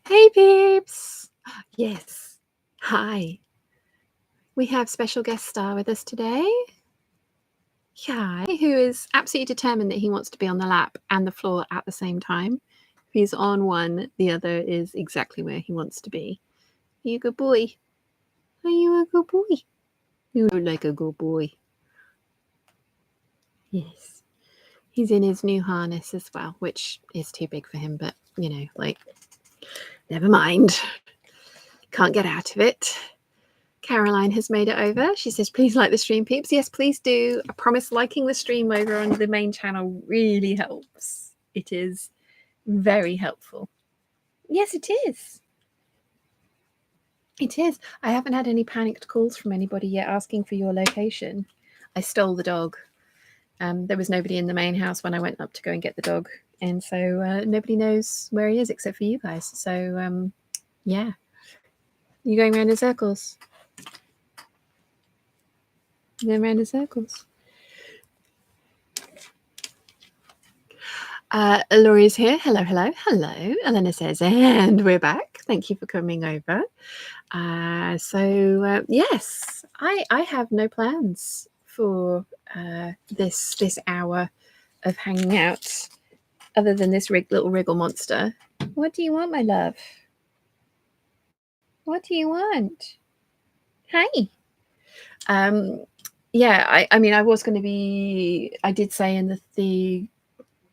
Hey peeps! Yes. Hi. We have special guest star with us today. Hi, who is absolutely determined that he wants to be on the lap and the floor at the same time. If he's on one, the other is exactly where he wants to be. Are you a good boy? Are you a good boy? You look like a good boy. Yes. He's in his new harness as well, which is too big for him, but you know, like, never mind. Can't get out of it. Caroline has made it over. She says, please like the stream, peeps. Yes, please do. I promise liking the stream over on the main channel really helps. It is very helpful. Yes, it is. It is. I haven't had any panicked calls from anybody yet asking for your location. I stole the dog. There was nobody in the main house when I went up to go and get the dog. And so nobody knows where he is except for you guys. So, yeah. You're going around in circles. You're going around in circles. Laurie's here. Hello, hello, hello. Elena says, and we're back. Thank you for coming over. Yes, I have no plans for this hour of hanging out other than this little wriggle monster. What do you want, my love? What do you want? Hi. Yeah, I mean, I was going to be, I did say in the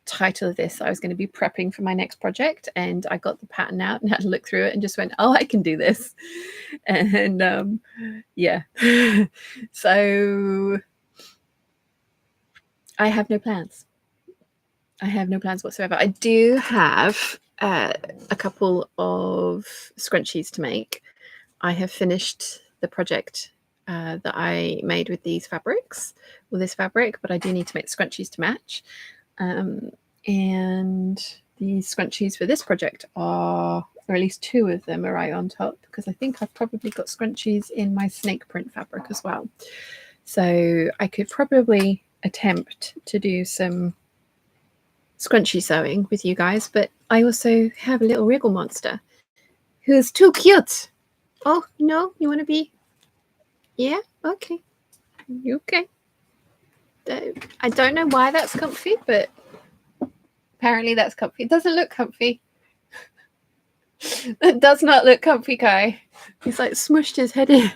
title of this I was going to be prepping for my next project, and I got the pattern out and had to look through it and just went, oh, I can do this. And yeah. So I have no plans. I have no plans whatsoever. I do have a couple of scrunchies to make. I have finished the project that I made with these fabrics, with this fabric, but I do need to make scrunchies to match. And the scrunchies for this project are, or at least two of them are right on top, because I think I've probably got scrunchies in my snake print fabric as well. So I could probably attempt to do some scrunchy sewing with you guys, but I also have a little wriggle monster who's too cute. Oh, no, you want to be? Yeah, okay. Okay. I don't know why that's comfy, but apparently that's comfy. It doesn't look comfy. It does not look comfy, Kai. He's like smushed his head in.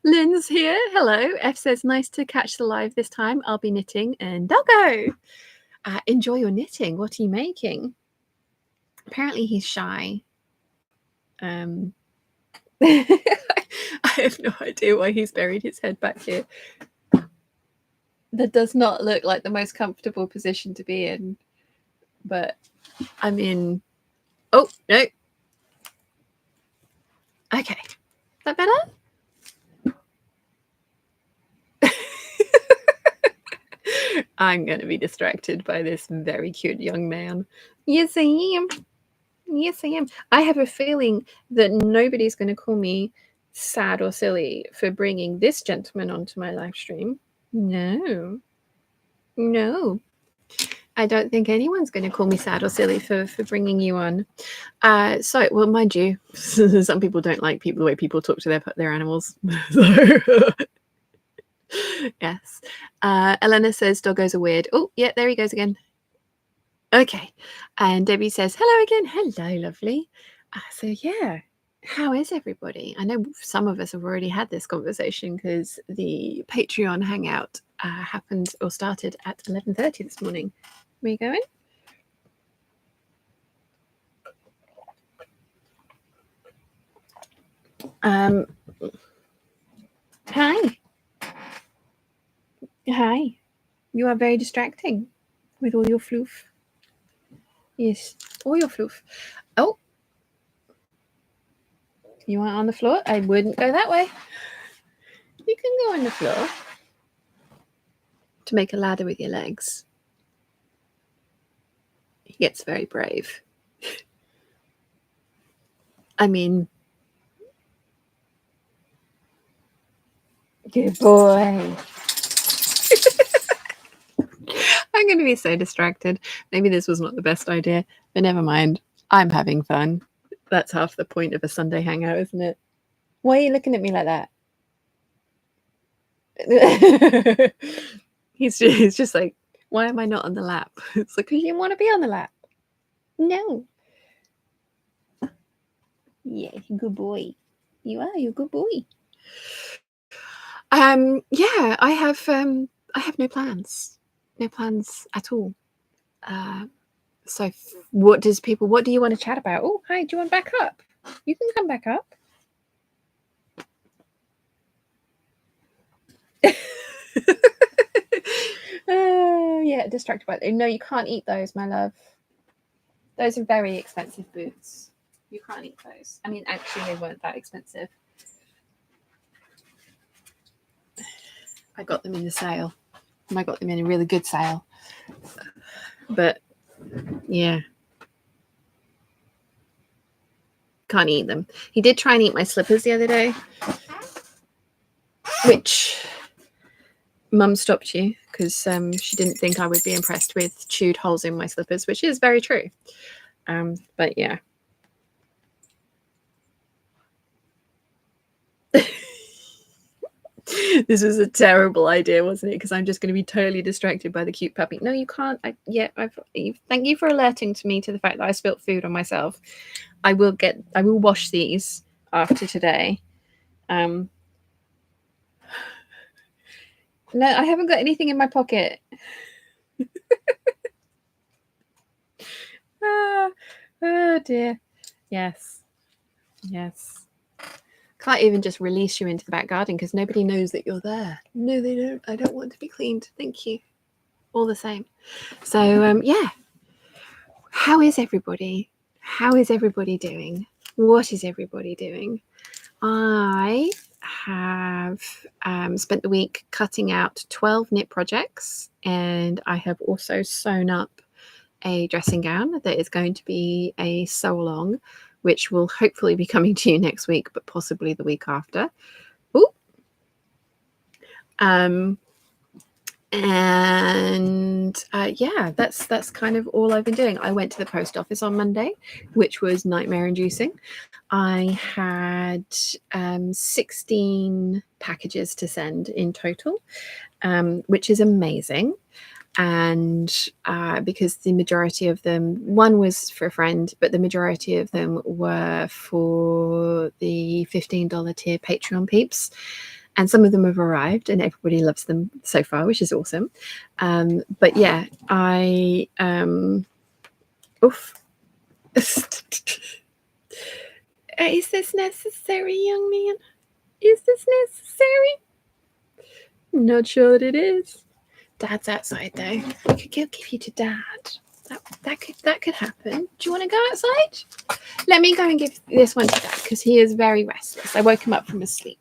Lynn's here. Hello. F says, nice to catch the live this time. I'll be knitting. And Doggo, enjoy your knitting. What are you making? Apparently he's shy. I have no idea why he's buried his head back here. That does not look like the most comfortable position to be in. But I mean, oh, no. Okay. Is that better? I'm going to be distracted by this very cute young man. Yes, I am. Yes, I am. I have a feeling that nobody's going to call me sad or silly for bringing this gentleman onto my live stream. No. No. I don't think anyone's going to call me sad or silly for bringing you on. So, well, mind you, some people don't like the way people talk to their animals. So, yes. Elena says doggos are weird. Oh, yeah, there he goes again. Okay. And Debbie says, hello again. Hello, lovely. So, yeah, how is everybody? I know some of us have already had this conversation because the Patreon hangout happened or started at 11:30 this morning. Where are you going? Hi. Hi. You are very distracting with all your floof. Yes, all your floof. Oh. You want on the floor? I wouldn't go that way. You can go on the floor. To make a ladder with your legs. He gets very brave. I mean, good boy. I'm going to be so distracted. Maybe this was not the best idea, but never mind. I'm having fun. That's half the point of a Sunday hangout, isn't it? Why are you looking at me like that? he's just like, why am I not on the lap? It's like, because you want to be on the lap. No. Yeah, good boy. You're a good boy. Yeah, I have no plans. No plans at all. So what do you want to chat about? Oh, hi, do you want to back up? You can come back up. Yeah, distracted by it. No, you can't eat those, my love. Those are very expensive boots. You can't eat those. I mean, actually, they weren't that expensive. I got them in the sale. And I got them in a really good sale. But, yeah. Can't eat them. He did try and eat my slippers the other day. Which Mum stopped you because she didn't think I would be impressed with chewed holes in my slippers, which is very true. But yeah. This was a terrible idea, wasn't it? Because I'm just going to be totally distracted by the cute puppy. No, you can't. Thank you for alerting me to the fact that I spilt food on myself. I will wash these after today. No, I haven't got anything in my pocket. Oh dear. Yes. Can't even just release you into the back garden because nobody knows that you're there. No, they don't. I don't want to be cleaned. Thank you. All the same. So, yeah. How is everybody? How is everybody doing? What is everybody doing? I have spent the week cutting out 12 knit projects, and I have also sewn up a dressing gown that is going to be a sew along, which will hopefully be coming to you next week, but possibly the week after. Ooh. Yeah, that's kind of all I've been doing. I went to the post office on Monday, which was nightmare inducing. I had 16 packages to send in total, which is amazing. And because the majority of them, one was for a friend, but the majority of them were for the $15 tier Patreon peeps. And some of them have arrived and everybody loves them so far, which is awesome. But yeah, oof. Is this necessary, young man? Is this necessary? Not sure that it is. Dad's outside though. I could give you to Dad. That could happen. Do you want to go outside? Let me go and give this one to Dad because he is very restless. I woke him up from his sleep.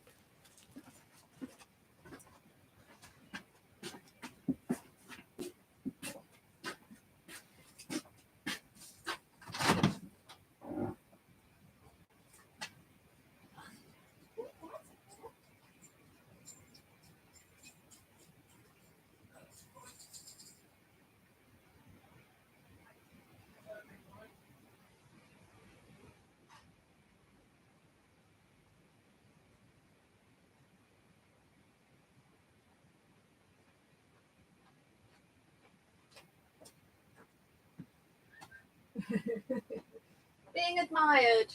Being admired.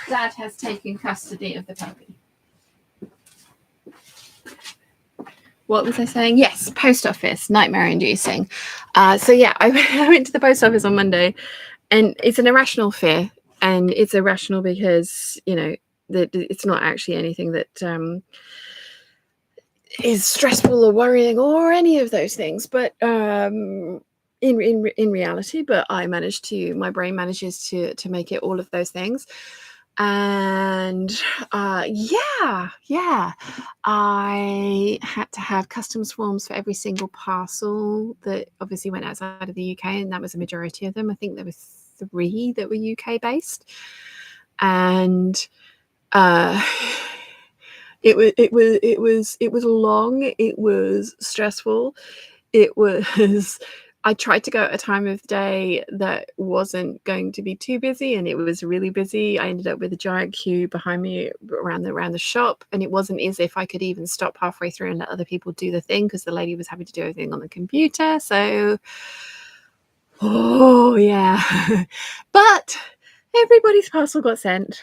Dad has taken custody of the puppy. What was I saying? Yes, post office, nightmare inducing. So yeah, I went to the post office on Monday, and it's an irrational fear, and it's irrational because that it's not actually anything that is stressful or worrying or any of those things, but in reality, but my brain manages to make it all of those things. And yeah, I had to have customs forms for every single parcel that obviously went outside of the UK, and that was a majority of them. I think there were 3 that were UK based, and it was long, it was stressful, it was I tried to go at a time of day that wasn't going to be too busy, and it was really busy. I ended up with a giant queue behind me around the shop, and it wasn't as if I could even stop halfway through and let other people do the thing because the lady was having to do everything on the computer. So, oh yeah, but everybody's parcel got sent.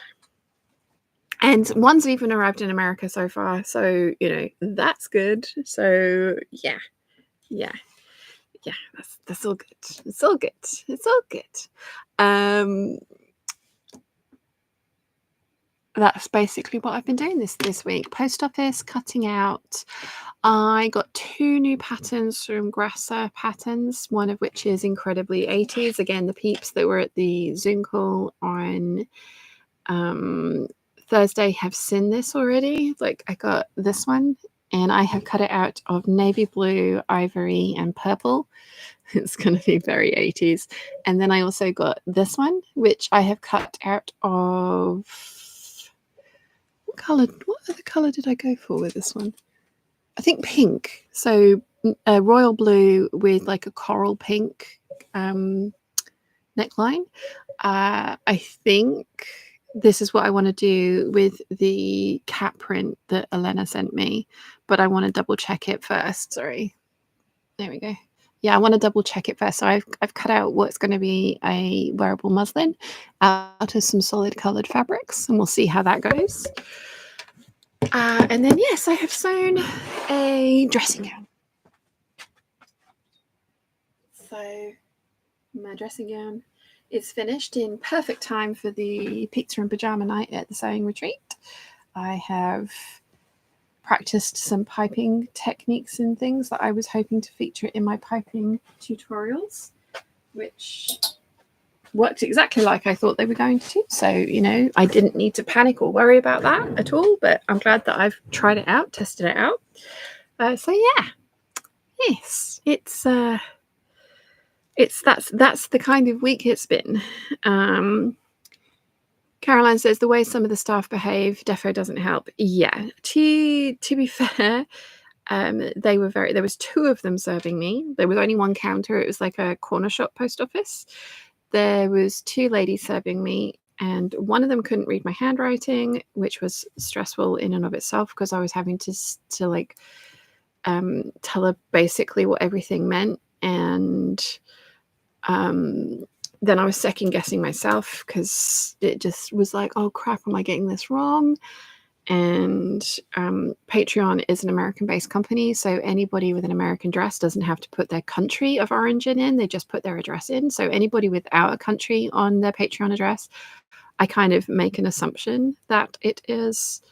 And one's even arrived in America so far. So, that's good. So, yeah. That's all good. It's all good. It's all good. That's basically what I've been doing this week. Post office, cutting out. I got 2 new patterns from Grasser Patterns, one of which is incredibly 80s. Again, the peeps that were at the Zoom call on Thursday have seen this already. Like, I got this one, and I have cut it out of navy blue, ivory, and purple. It's going to be very 80s. And then I also got this one, which I have cut out of... What other color did I go for with this one? I think pink. So a royal blue with like a coral pink neckline. I think this is what I want to do with the cat print that Elena sent me, but I want to double check it first. Sorry. There we go. Yeah, I want to double check it first. So I've cut out what's going to be a wearable muslin out of some solid colored fabrics, and we'll see how that goes. And then, yes, I have sewn a dressing gown. So my dressing gown is finished in perfect time for the pizza and pajama night at the sewing retreat. I have practiced some piping techniques and things that I was hoping to feature in my piping tutorials, which worked exactly like I thought they were going to. So, I didn't need to panic or worry about that at all, but I'm glad that I've tried it out, tested it out. So yeah, yes, that's the kind of week it's been. Caroline says the way some of the staff behave, defo doesn't help. Yeah, to be fair, there was 2 of them serving me. There was only one counter. It was like a corner shop post office. There was 2 ladies serving me, and one of them couldn't read my handwriting, which was stressful in and of itself because I was having to like tell her basically what everything meant. And then I was second guessing myself because it just was like, oh crap, am I getting this wrong? And Patreon is an American-based company, so anybody with an American address doesn't have to put their country of origin in. They just put their address in. So anybody without a country on their Patreon address, I kind of make an assumption that it is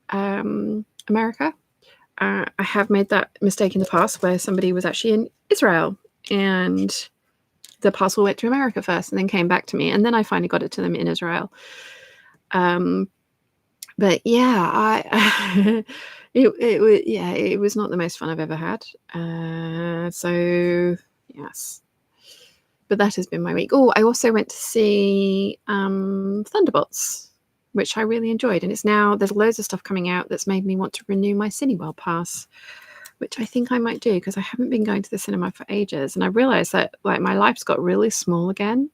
America. I have made that mistake in the past where somebody was actually in Israel, and the parcel went to America first and then came back to me, and then I finally got it to them in Israel. But yeah, it was not the most fun I've ever had. So yes, but that has been my week. Oh, I also went to see Thunderbolts, which I really enjoyed, and there's loads of stuff coming out that's made me want to renew my Cineworld pass, which I think I might do because I haven't been going to the cinema for ages, and I realized that like my life's got really small again.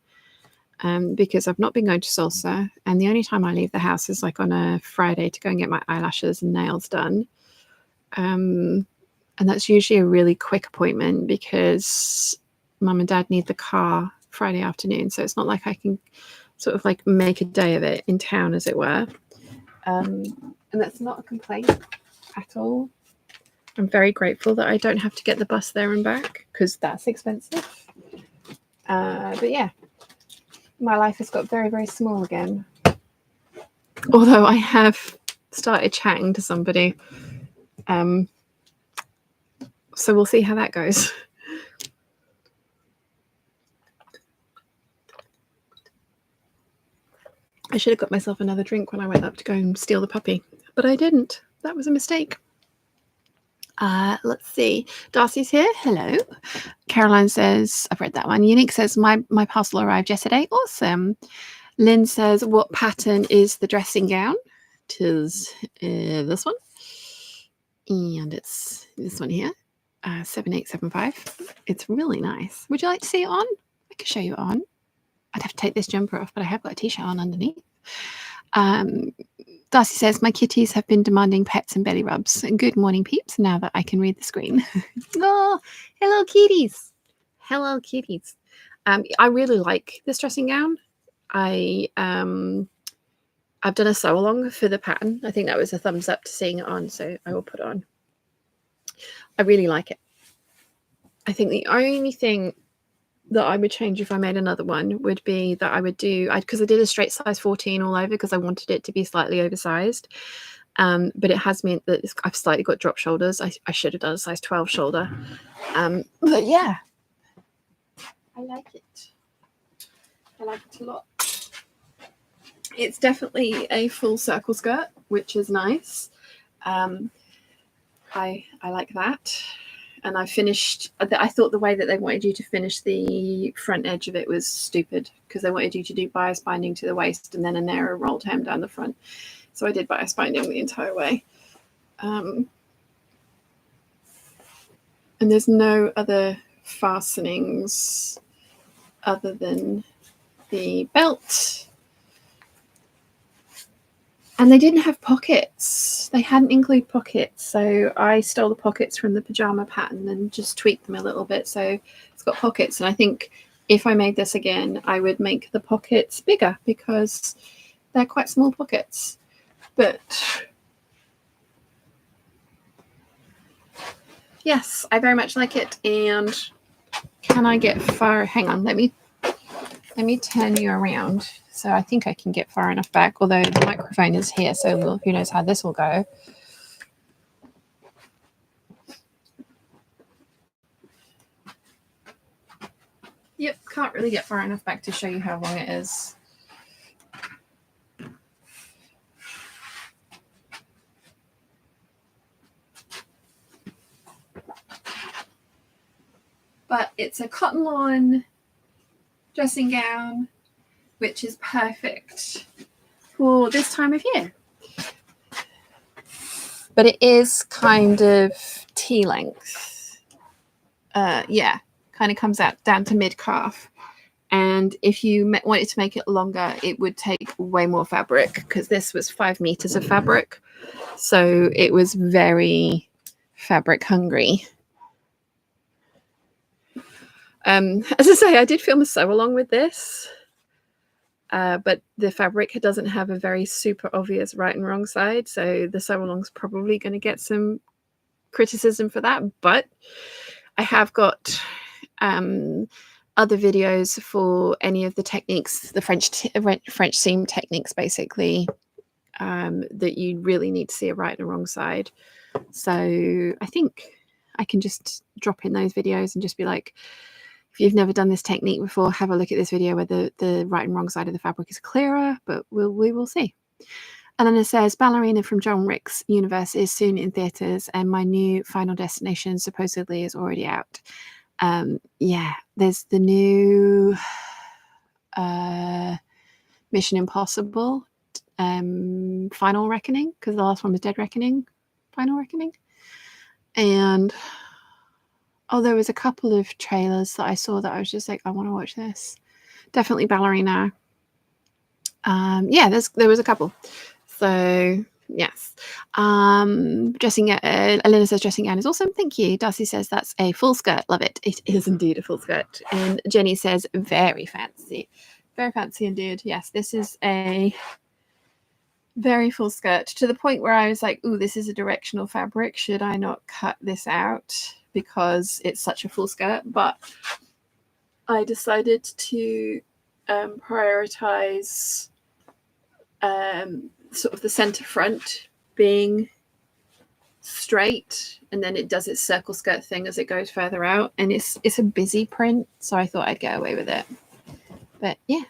Because I've not been going to salsa, and the only time I leave the house is like on a Friday to go and get my eyelashes and nails done. And that's usually a really quick appointment because mum and dad need the car Friday afternoon. So it's not like I can sort of like make a day of it in town, as it were. And that's not a complaint at all. I'm very grateful that I don't have to get the bus there and back because that's expensive. But yeah. My life has got very, very small again. Although I have started chatting to somebody. So we'll see how that goes. I should have got myself another drink when I went up to go and steal the puppy, but I didn't. That was a mistake. Let's see. Darcy's here. Hello. Caroline says, I've read that one. Unique says, my parcel arrived yesterday. Awesome. Lynn says, what pattern is the dressing gown? Tis this one. And it's this one here. 7875. It's really nice. Would you like to see it on? I could show you it on. I'd have to take this jumper off, but I have got a t-shirt on underneath. Darcy says, my kitties have been demanding pets and belly rubs. Good morning, peeps, now that I can read the screen. Oh, hello, kitties. Hello, kitties. I really like this dressing gown. I've done a sew along for the pattern. I think that was a thumbs up to seeing it on, so I will put it on. I really like it. I think the only thing that I would change if I made another one would be that I would do, because I did a straight size 14 all over because I wanted it to be slightly oversized. But it has meant that I've slightly got drop shoulders. I should have done a size 12 shoulder. But yeah, I like it. I like it a lot. It's definitely a full circle skirt, which is nice. I like that. And I finished, I thought the way that they wanted you to finish the front edge of it was stupid because they wanted you to do bias binding to the waist and then a narrow rolled hem down the front. So I did bias binding the entire way. And there's no other fastenings other than the belt. And they didn't have pockets. They hadn't included pockets. So I stole the pockets from the pajama pattern and just tweaked them a little bit. So it's got pockets. And I think if I made this again, I would make the pockets bigger because they're quite small pockets. But yes, I very much like it. And can I get far? Hang on, let me turn you around. So I think I can get far enough back, although the microphone is here, so who knows how this will go. Yep, can't really get far enough back to show you how long it is. But it's a cotton lawn dressing gown, which is perfect for this time of year. But it is kind of T-length. Yeah, kind of comes out down to mid-calf. And if you wanted to make it longer, it would take way more fabric because this was 5 meters of fabric. So it was very fabric hungry. As I say, I did film a sew along with this, but the fabric doesn't have a very super obvious right and wrong side. So the sew along's probably going to get some criticism for that. But I have got other videos for any of the techniques, the French seam techniques, basically, that you really need to see a right and a wrong side. So I think I can just drop in those videos and just be like, if you've never done this technique before, have a look at this video where the right and wrong side of the fabric is clearer, but we will see. Elena says, Ballerina from John Rick's universe is soon in theatres and my new Final Destination supposedly is already out. Yeah, there's the new Mission Impossible Final Reckoning, because the last one was Dead Reckoning, Final Reckoning. And there was a couple of trailers that I saw that I was just like, I want to watch this. Definitely Ballerina. Yeah, there was a couple. So yes. Dressing Elena says dressing gown is awesome. Thank you. Darcy says that's a full skirt. Love it. It is indeed a full skirt. And Jenny says very fancy. Very fancy indeed. Yes, this is a very full skirt to the point where I was like, ooh, this is a directional fabric. Should I not cut this out because it's such a full skirt? But I decided to prioritize sort of the center front being straight, and then it does its circle skirt thing as it goes further out, and it's a busy print, so I thought I'd get away with it. But yeah,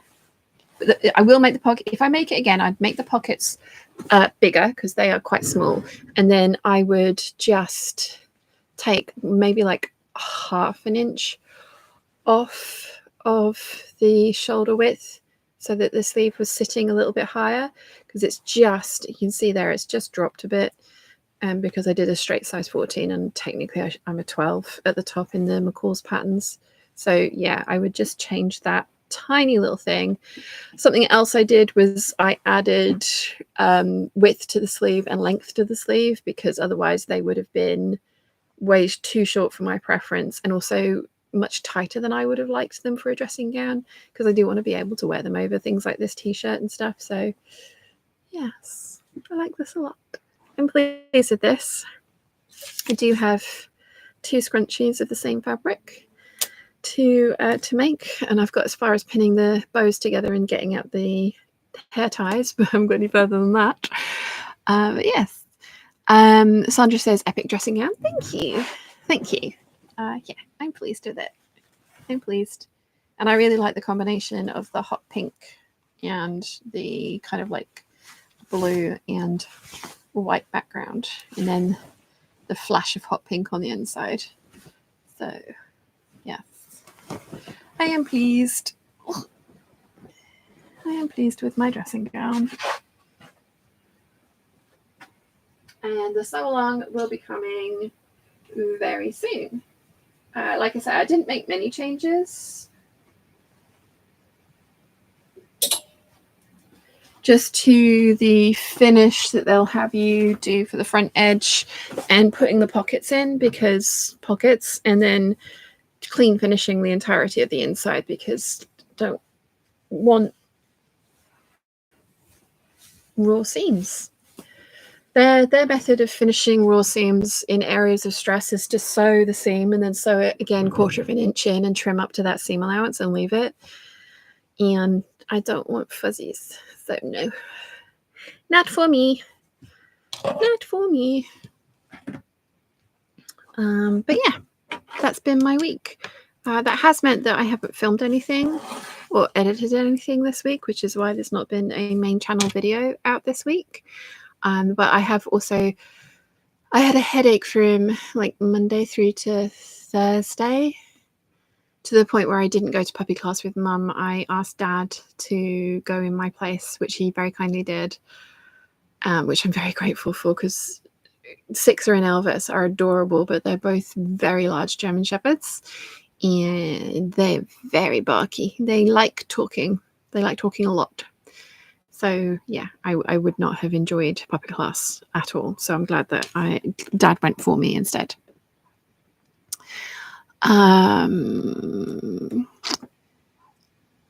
I will make the pocket. If I make it again, I'd make the pockets bigger because they are quite small, and then I would just take maybe like half an inch off of the shoulder width so that the sleeve was sitting a little bit higher, because it's just, you can see there, it's just dropped a bit. because I did a straight size 14 and technically I'm a 12 at the top in the McCall's patterns. So yeah, I would just change that tiny little thing. Something else I did was I added width to the sleeve and length to the sleeve, because otherwise they would have been way too short for my preference, and also much tighter than I would have liked them for a dressing gown, because I do want to be able to wear them over things like this t-shirt and stuff. So yes, I like this a lot. I'm pleased with this. I do have 2 scrunchies of the same fabric to make, and I've got as far as pinning the bows together and getting out the hair ties, but I haven't got any further than that. But yes, Sandra says epic dressing gown. Thank you. Yeah, I'm pleased with it. I'm pleased, and I really like the combination of the hot pink and the kind of like blue and white background, and then the flash of hot pink on the inside. So yes, I am pleased. I am pleased with my dressing gown. And the sew along will be coming very soon. Like I said, I didn't make many changes. Just to the finish that they'll have you do for the front edge and putting the pockets in, because pockets, and then clean finishing the entirety of the inside, because don't want raw seams. Their method of finishing raw seams in areas of stress is to sew the seam and then sew it again 1/4 of an inch in and trim up to that seam allowance and leave it. And I don't want fuzzies, so no, not for me. Not for me. But yeah, that's been my week. That has meant that I haven't filmed anything or edited anything this week, which is why there's not been a main channel video out this week. But I have also, I had a headache from like Monday through to Thursday, to the point where I didn't go to puppy class with Mum. I asked Dad to go in my place, which he very kindly did, which I'm very grateful for, because Sixer and Elvis are adorable, but they're both very large German Shepherds, and they're very barky. They like talking. They like talking a lot. So yeah, I would not have enjoyed puppy class at all. So I'm glad that Dad went for me instead.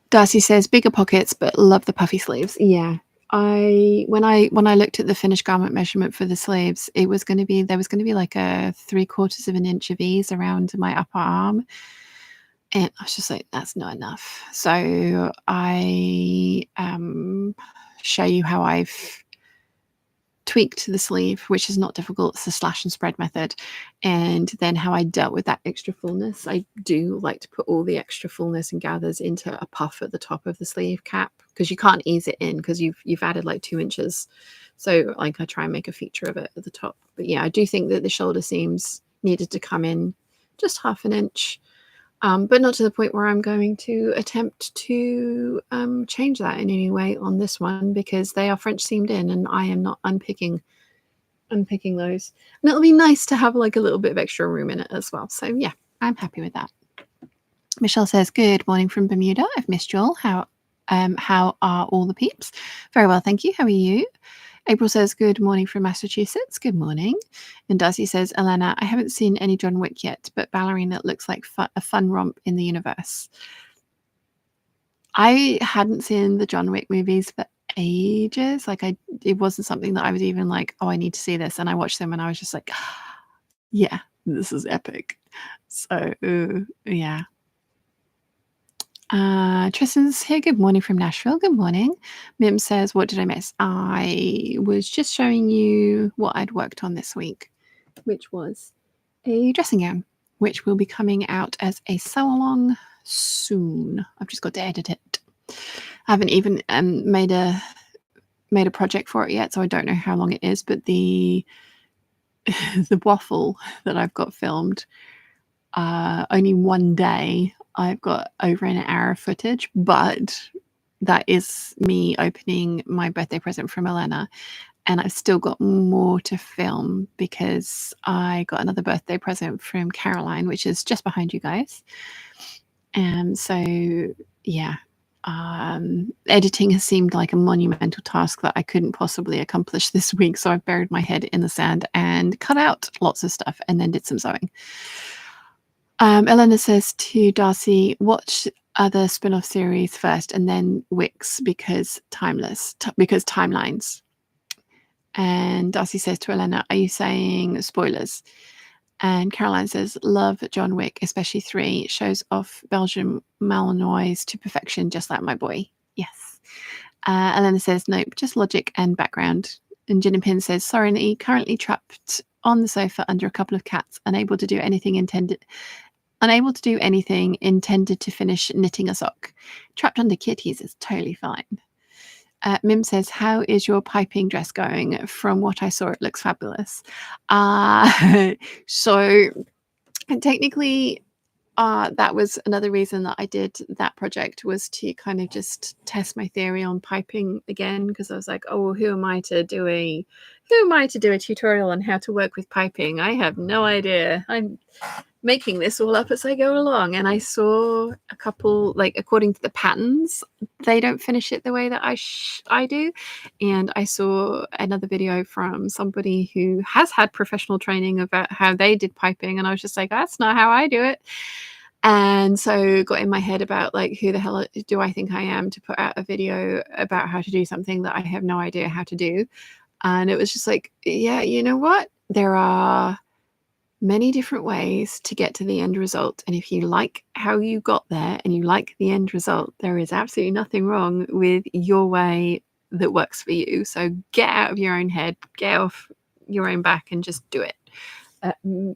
Darcy says bigger pockets, but love the puffy sleeves. Yeah, when I looked at the finished garment measurement for the sleeves, there was going to be like a 3/4 of an inch of ease around my upper arm, and I was just like, that's not enough. So I show you how I've tweaked the sleeve, which is not difficult. It's the slash and spread method, and then how I dealt with that extra fullness. I do like to put all the extra fullness and gathers into a puff at the top of the sleeve cap, because you can't ease it in because you've added like 2 inches. So like I try and make a feature of it at the top. But yeah, I do think that the shoulder seams needed to come in just 1/2 inch, but not to the point where I'm going to attempt to change that in any way on this one, because they are French seamed in and I am not unpicking those. And it'll be nice to have like a little bit of extra room in it as well. So yeah, I'm happy with that. Michelle says, good morning from Bermuda. I've missed you all. How are all the peeps? Very well, thank you. How are you? April says, good morning from Massachusetts. Good morning. And Darcy says, Elena, I haven't seen any John Wick yet, but Ballerina looks like a fun romp in the universe. I hadn't seen the John Wick movies for ages. Like it wasn't something that I was even like, oh, I need to see this. And I watched them and I was just like, yeah, this is epic. So yeah. Tristan's here. Good morning from Nashville. Good morning. Mim says, what did I miss? I was just showing you what I'd worked on this week, which was a dressing gown, which will be coming out as a sew along soon. I've just got to edit it. I haven't even made a project for it yet, so I don't know how long it is, but the waffle that I've got filmed, only one day I've got over an hour of footage, but that is me opening my birthday present from Elena, and I've still got more to film because I got another birthday present from Caroline, which is just behind you guys. And so, yeah, editing has seemed like a monumental task that I couldn't possibly accomplish this week. So I've buried my head in the sand and cut out lots of stuff and then did some sewing. Elena says to Darcy, watch other spin-off series first and then Wix because timelines. And Darcy says to Elena, are you saying spoilers? And Caroline says, love John Wick, especially 3. Shows off Belgian Malinois to perfection, just like my boy. Yes. Elena says, nope, just logic and background. And Gin and Pin says, sorry, Nikki, currently trapped on the sofa under a couple of cats, unable to do anything intended to finish knitting a sock. Trapped under kitties is totally fine. Mim says, how is your piping dress going? From what I saw, it looks fabulous. So technically, that was another reason that I did that project, was to kind of just test my theory on piping again, because I was like, oh, who am I to do a tutorial on how to work with piping? I have no idea. I'm making this all up as I go along. And I saw a couple, like, according to the patterns, they don't finish it the way that I do. And I saw another video from somebody who has had professional training about how they did piping, and I was just like, that's not how I do it. And so got in my head about, like, who the hell do I think I am to put out a video about how to do something that I have no idea how to do. And it was just like, yeah, you know what? There are many different ways to get to the end result. And if you like how you got there and you like the end result, there is absolutely nothing wrong with your way that works for you. So get out of your own head, get off your own back and just do it.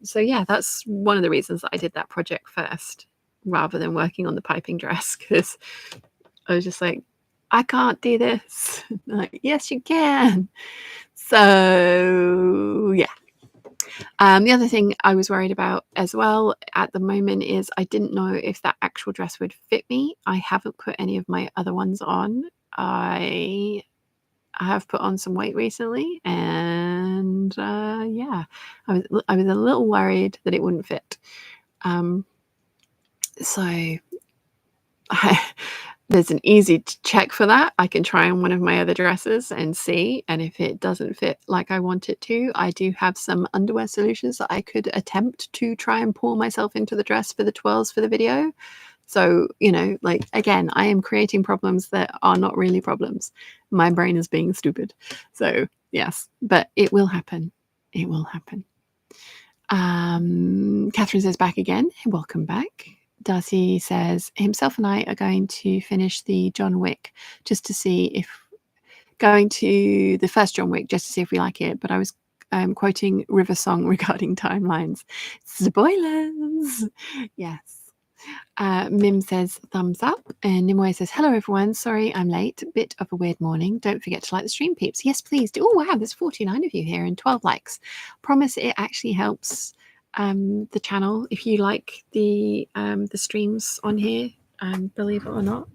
So yeah, that's one of the reasons that I did that project first rather than working on the piping dress, because I was just like, I can't do this. Like, yes, you can. So yeah. The other thing I was worried about as well at the moment is I didn't know if that actual dress would fit me. I haven't put any of my other ones on. I have put on some weight recently, and yeah, I was a little worried that it wouldn't fit. So there's an easy check for that. I can try on one of my other dresses and see, and if it doesn't fit like I want it to, I do have some underwear solutions that I could attempt to try and pull myself into the dress for the twirls for the video. So, you know, like, again, I am creating problems that are not really problems. My brain is being stupid. So yes, but it will happen. It will happen. Catherine says, back again. Welcome back. Darcy says, himself and I are going to finish the John Wick just to see if, going to the first John Wick just to see if we like it. But I was quoting River Song regarding timelines. Spoilers. Yes. Mim says thumbs up, and Nimoy says, hello everyone, sorry I'm late, bit of a weird morning, don't forget to like the stream, peeps. Yes, please do. Oh wow, there's 49 of you here and 12 likes. Promise it actually helps the channel if you like the streams on here, believe it or not.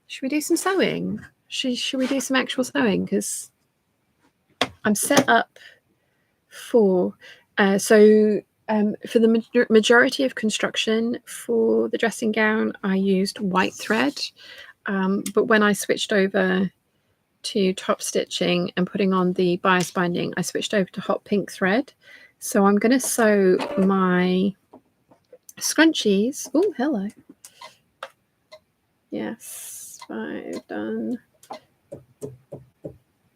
Should we do some sewing? Should we do some actual sewing, because I'm set up for for the majority of construction for the dressing gown, I used white thread. But when I switched over to top stitching and putting on the bias binding, I switched over to hot pink thread. So I'm going to sew my scrunchies. Oh, hello. Yes, 5 done.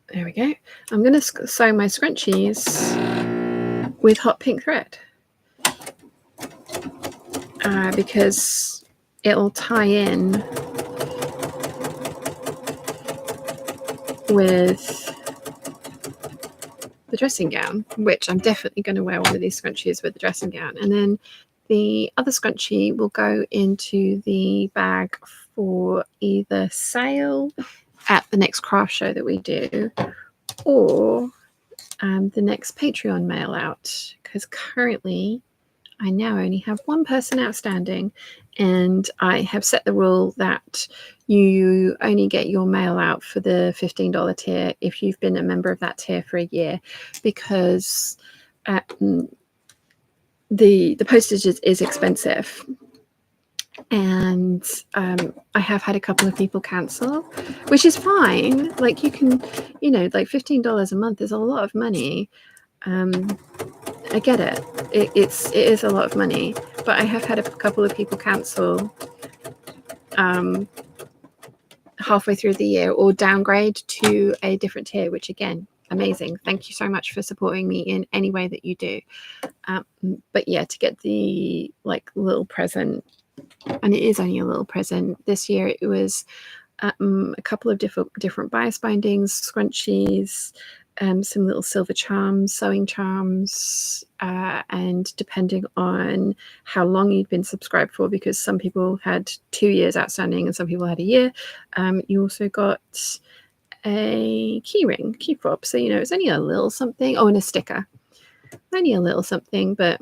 There we go. I'm going to sew my scrunchies with hot pink thread. Because it'll tie in with the dressing gown, which I'm definitely going to wear one of these scrunchies with the dressing gown. And then the other scrunchie will go into the bag for either sale at the next craft show that we do, or the next Patreon mail out, because currently I now only have one person outstanding, and I have set the rule that you only get your mail out for the $15 tier if you've been a member of that tier for a year, because the postage is expensive. And I have had a couple of people cancel, which is fine. Like, you can, like $15 a month is a lot of money. I get it. It is a lot of money, but I have had a couple of people cancel halfway through the year or downgrade to a different tier, which, again, amazing. Thank you so much for supporting me in any way that you do. But yeah, to get the little present, and it is only a little present this year, it was a couple of different bias bindings, scrunchies, some little silver charms, sewing charms, and depending on how long you'd been subscribed for, because some people had 2 years outstanding and some people had a year, you also got a key fob. So, it's only a little something. Oh, and a sticker. Only a little something, but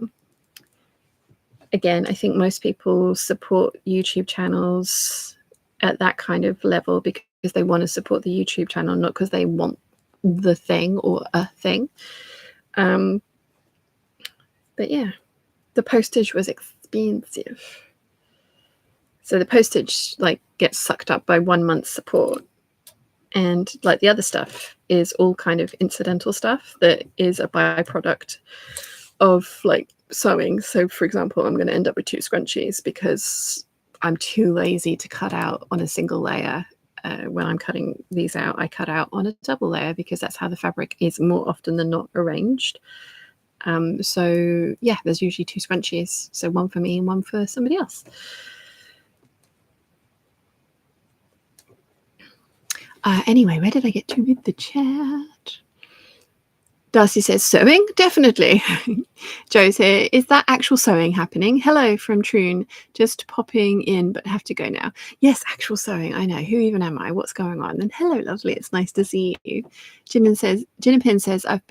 again, I think most people support YouTube channels at that kind of level because they want to support the YouTube channel, not because they want the thing or a thing. But yeah, the postage was expensive. So the postage gets sucked up by 1 month's support. And the other stuff is all kind of incidental stuff that is a byproduct of sewing. So for example, I'm going to end up with 2 scrunchies because I'm too lazy to cut out on a single layer. When I'm cutting these out, I cut out on a double layer because that's how the fabric is more often than not arranged. So yeah, there's usually 2 scrunchies. So one for me and one for somebody else. Anyway, where did I get to with the chat? Darcy says, sewing? Definitely. Joe's here. Is that actual sewing happening? Hello from Troon. Just popping in, but have to go now. Yes, actual sewing. I know. Who even am I? What's going on? And hello, lovely. It's nice to see you. Jinnapin says, I've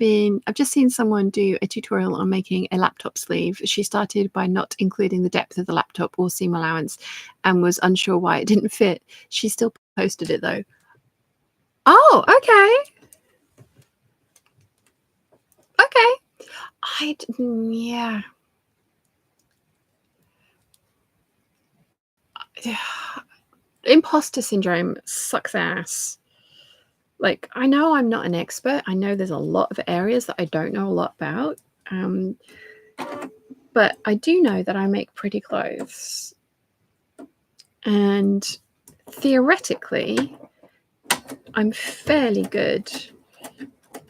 just seen someone do a tutorial on making a laptop sleeve. She started by not including the depth of the laptop or seam allowance and was unsure why it didn't fit. She still posted it though. Oh, okay. Okay. Yeah. Imposter syndrome sucks ass. I know I'm not an expert. I know there's a lot of areas that I don't know a lot about. But I do know that I make pretty clothes. And theoretically, I'm fairly good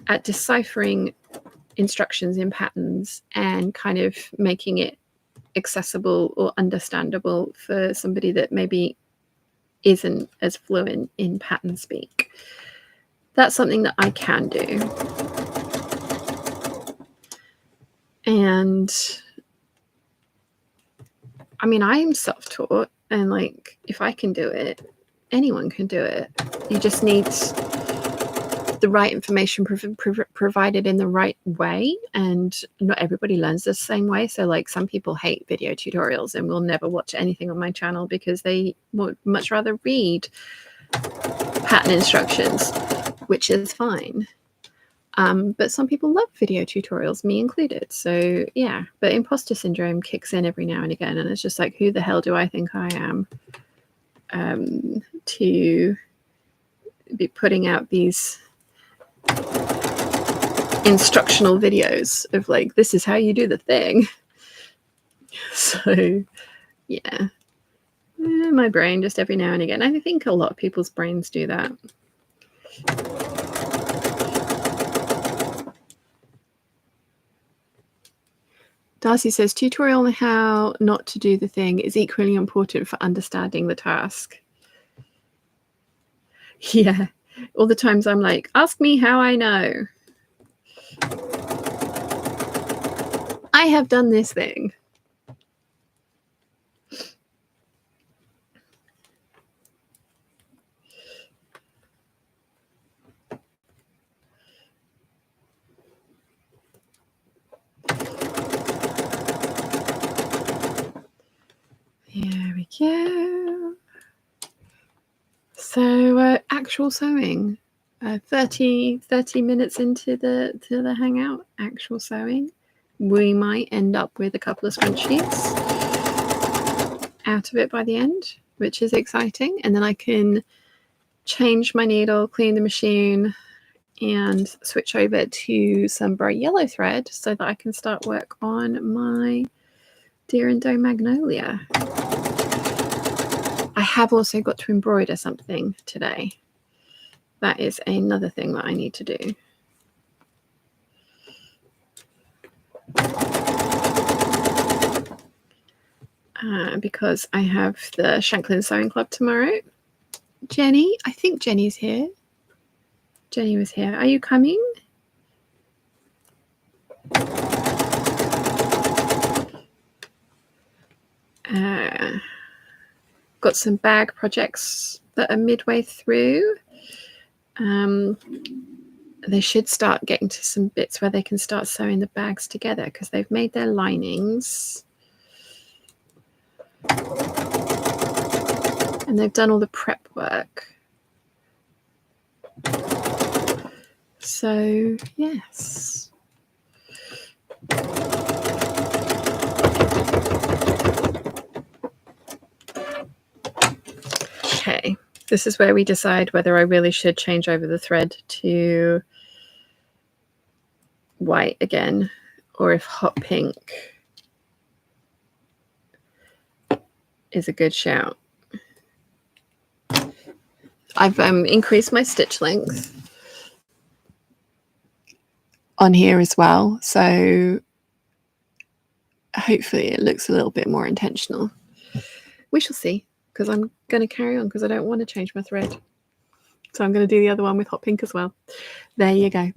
at deciphering instructions in patterns and kind of making it accessible or understandable for somebody that maybe isn't as fluent in pattern speak. That's something that I can do. And I mean, I'm self-taught, and if I can do it, anyone can do it. You just need the right information provided in the right way, and not everybody learns the same way. So some people hate video tutorials and will never watch anything on my channel because they would much rather read pattern instructions, which is fine. But some people love video tutorials, me included. So yeah, but imposter syndrome kicks in every now and again, and it's just who the hell do I think I am to be putting out these instructional videos of this is how you do the thing. So yeah, my brain just every now and again. I think a lot of people's brains do that. Darcy says, tutorial on how not to do the thing is equally important for understanding the task. Yeah, all the times I'm like, ask me how I know. I have done this thing. So actual sewing, 30 minutes into the hangout, actual sewing. We might end up with a couple of scrunchies out of it by the end, which is exciting. And then I can change my needle, clean the machine, and switch over to some bright yellow thread so that I can start work on my Deer and Doe Magnolia. I have also got to embroider something today. That is another thing that I need to do. Because I have the Shanklin Sewing Club tomorrow. Jenny, I think Jenny's here. Jenny was here. Are you coming? Got some bag projects that are midway through. They should start getting to some bits where they can start sewing the bags together because they've made their linings. And they've done all the prep work. So, yes. Okay, this is where we decide whether I really should change over the thread to white again, or if hot pink is a good shout. I've increased my stitch length on here as well, so hopefully it looks a little bit more intentional. We shall see, because I'm going to carry on because I don't want to change my thread. So I'm going to do the other one with hot pink as well. There you go.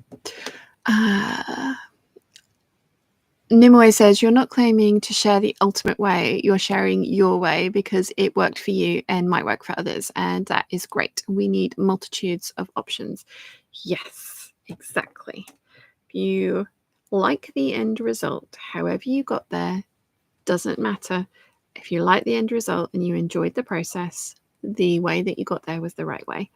Nimoy says, you're not claiming to share the ultimate way. You're sharing your way because it worked for you and might work for others. And that is great. We need multitudes of options. Yes, exactly. If you like the end result, however you got there, doesn't matter. If you like the end result and you enjoyed the process, the way that you got there was the right way.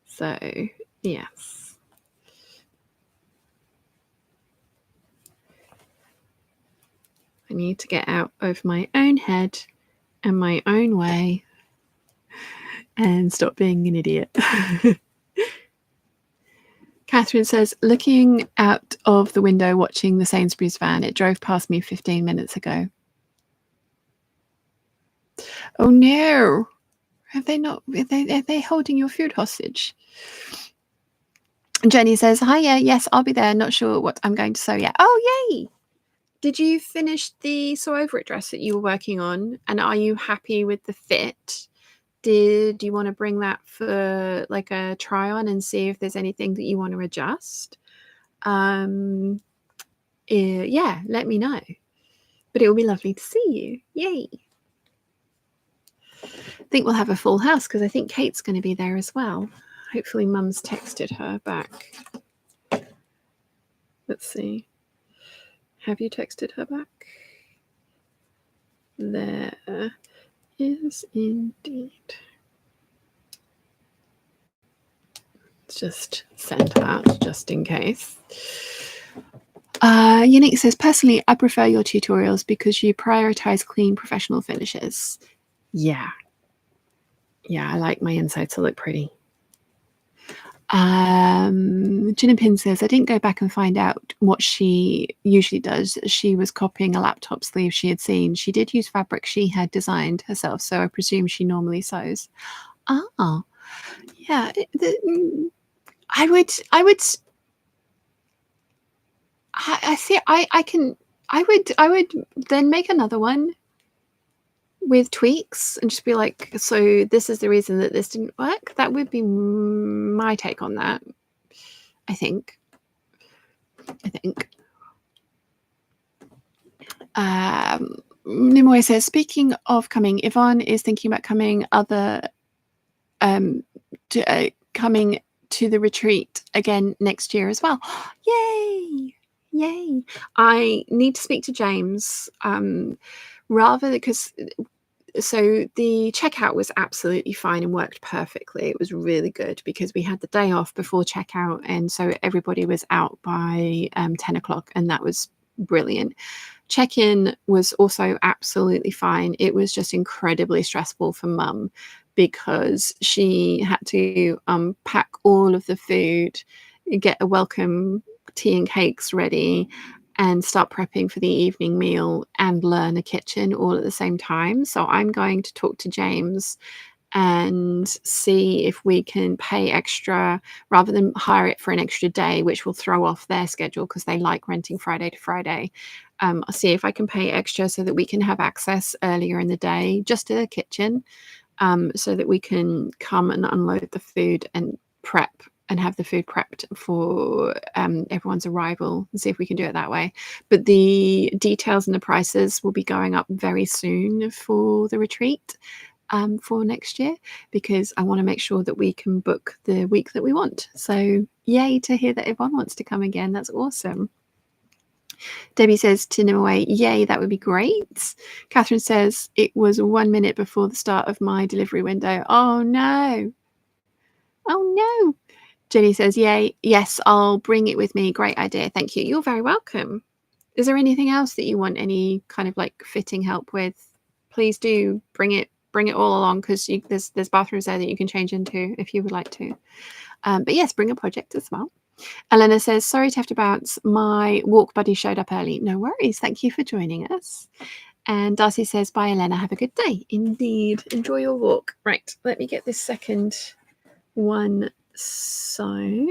So, yes. I need to get out of my own head and my own way and stop being an idiot. Catherine says, looking out of the window watching the Sainsbury's van, it drove past me 15 minutes ago. Oh no. Have they not? Are they holding your food hostage? Jenny says, hi, yes, I'll be there. Not sure what I'm going to sew yet. Oh, yay. Did you finish the sew over it dress that you were working on? And are you happy with the fit? Did you want to bring that for like a try on and see if there's anything that you want to adjust? Yeah, let me know. But it will be lovely to see you. Yay. I think we'll have a full house because I think Kate's going to be there as well. Hopefully Mum's texted her back. Let's see. Have you texted her back? There is indeed. Just send that just in case. Unique says, personally, I prefer your tutorials because you prioritize clean professional finishes. Yeah. Yeah, I like my inside to look pretty. Gin and Pin says, I didn't go back and find out what she usually does. She was copying a laptop sleeve she had seen. She did use fabric she had designed herself, so I presume she normally sews. Ah, yeah. I would then make another one with tweaks and just be like, so this is the reason that this didn't work. That would be my take on that. I think. Nimoy says, speaking of coming, Yvonne is thinking about coming coming to the retreat again next year as well. Yay! I need to speak to James because So the checkout was absolutely fine and worked perfectly. It was really good because we had the day off before checkout, and so everybody was out by 10 o'clock, and that was brilliant. Check-in was also absolutely fine. It was just incredibly stressful for Mum because she had to pack all of the food, get a welcome tea and cakes ready, and start prepping for the evening meal and learn a kitchen all at the same time. So I'm going to talk to James and see if we can pay extra rather than hire it for an extra day, which will throw off their schedule because they like renting Friday to Friday. I'll see if I can pay extra so that we can have access earlier in the day just to the kitchen, so that we can come and unload the food and prep and have the food prepped for everyone's arrival, and see if we can do it that way. But the details and the prices will be going up very soon for the retreat for next year, because I want to make sure that we can book the week that we want. So yay to hear that everyone wants to come again. That's awesome. Debbie says to Nimue, yay, that would be great. Catherine says it was 1 minute before the start of my delivery window. Oh no. Oh no. Jenny says, yay, yes, I'll bring it with me. Great idea. Thank you. You're very welcome. Is there anything else that you want any kind of like fitting help with? Please do bring it all along, because there's bathrooms there that you can change into if you would like to. But yes, bring a project as well. Elena says, sorry to have to bounce. My walk buddy showed up early. No worries. Thank you for joining us. And Darcy says, bye, Elena. Have a good day. Indeed. Enjoy your walk. Right. Let me get this second one sewn.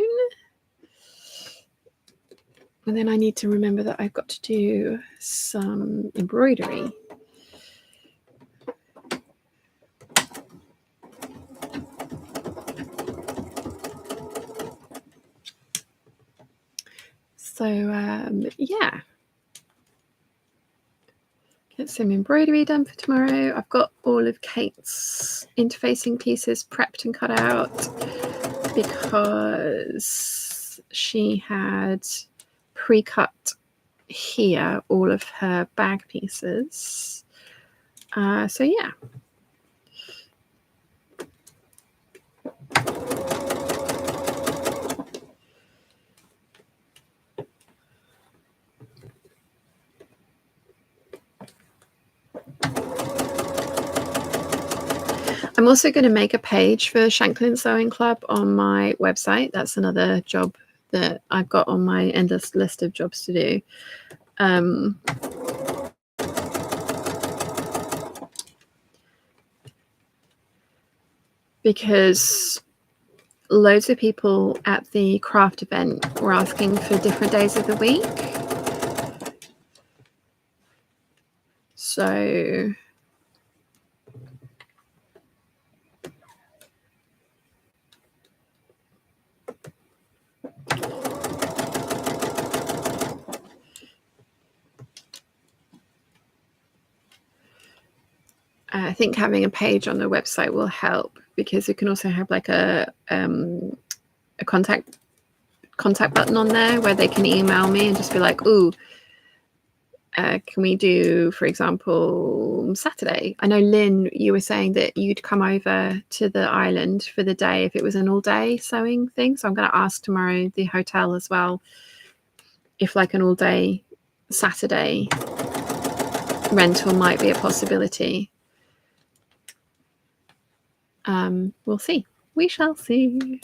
And then I need to remember that I've got to do some embroidery. So, yeah. Get some embroidery done for tomorrow. I've got all of Kate's interfacing pieces prepped and cut out because she had pre-cut here all of her bag pieces. So, yeah. I'm also going to make a page for Shanklin Sewing Club on my website. That's another job that I've got on my endless list of jobs to do. Because loads of people at the craft event were asking for different days of the week. So I think having a page on the website will help, because you can also have like a contact button on there where they can email me and just be like, ooh, can we do, for example, Saturday? I know, Lynn, you were saying that you'd come over to the island for the day if it was an all-day sewing thing. So I'm going to ask tomorrow the hotel as well if like an all-day Saturday rental might be a possibility. We'll see. We shall see.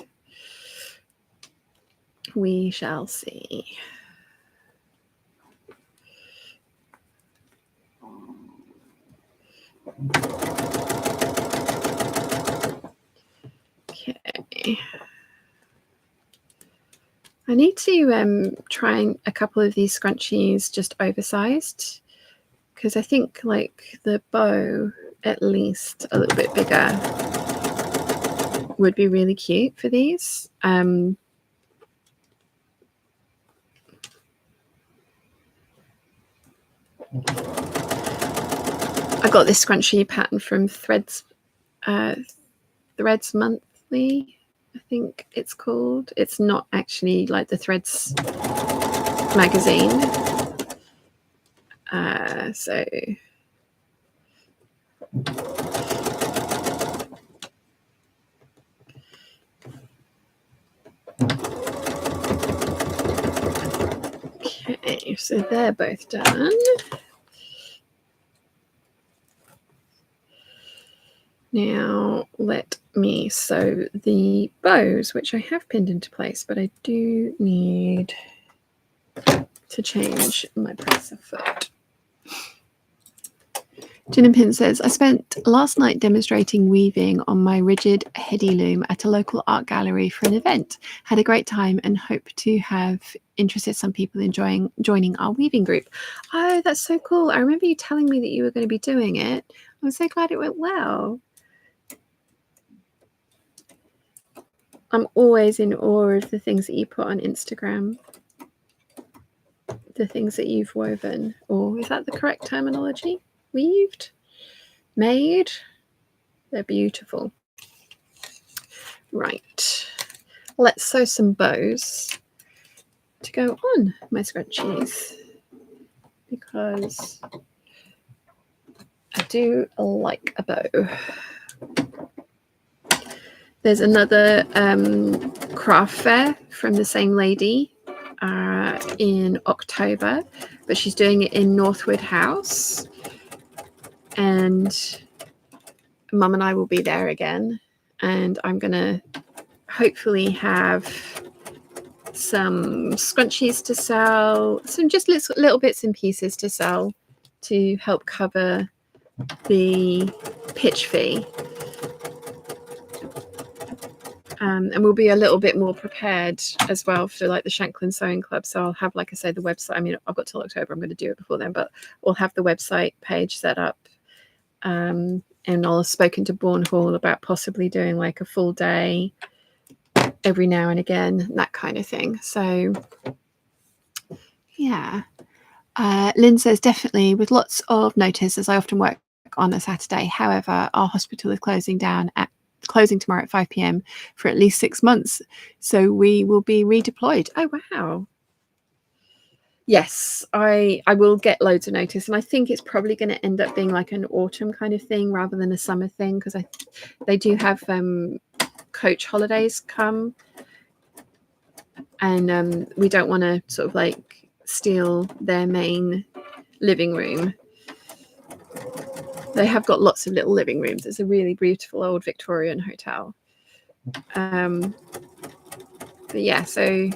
We shall see. Okay. I need to try a couple of these scrunchies just oversized, because I think like the bow at least a little bit bigger would be really cute for these. I got this scrunchie pattern from Threads Monthly, I think it's called. It's not actually like the Threads magazine. So Okay, so they're both done. Now let me sew the bows, which I have pinned into place, but I do need to change my presser foot. Gin and Pin says, I spent last night demonstrating weaving on my rigid heady loom at a local art gallery for an event. Had a great time and hope to have interested some people in joining our weaving group. Oh, that's so cool. I remember you telling me that you were going to be doing it. I'm so glad it went well. I'm always in awe of the things that you put on Instagram. The things that you've woven. Or is that the correct terminology? Weaved? Made? They're beautiful. Right. Let's sew some bows to go on my scrunchies because I do like a bow. There's another craft fair from the same lady in October, but she's doing it in Northwood House. And Mum and I will be there again. And I'm going to hopefully have some scrunchies to sell, some just little bits and pieces to sell to help cover the pitch fee. And we'll be a little bit more prepared as well for like the Shanklin Sewing Club. So I'll have, like I say, the website. I mean, I've got till October. I'm going to do it before then, but we'll have the website page set up. And I'll have spoken to Bourne Hall about possibly doing like a full day every now and again, that kind of thing. So, yeah. Lynn says, definitely with lots of notice, as I often work on a Saturday. However, our hospital is closing tomorrow at 5 p.m. for at least 6 months. So we will be redeployed. Oh, wow. Yes, I will get loads of notice. And I think it's probably going to end up being like an autumn kind of thing rather than a summer thing, because they do have coach holidays come. And we don't want to sort of like steal their main living room. They have got lots of little living rooms. It's a really beautiful old Victorian hotel. But yeah, so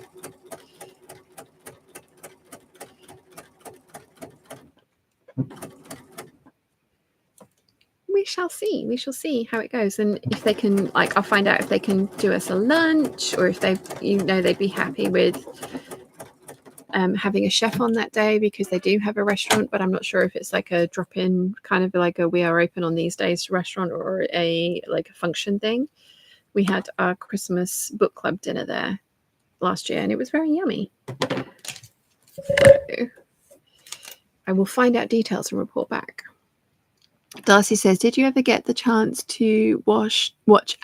we shall see. We shall see how it goes, and if they can, like, I'll find out if they can do us a lunch, or if they'd be happy with having a chef on that day, because they do have a restaurant, but I'm not sure if it's like a drop-in kind of like a we are open on these days restaurant, or a like a function thing. We had our Christmas book club dinner there last year and it was very yummy. So I will find out details and report back. Darcy says, did you ever get the chance to watch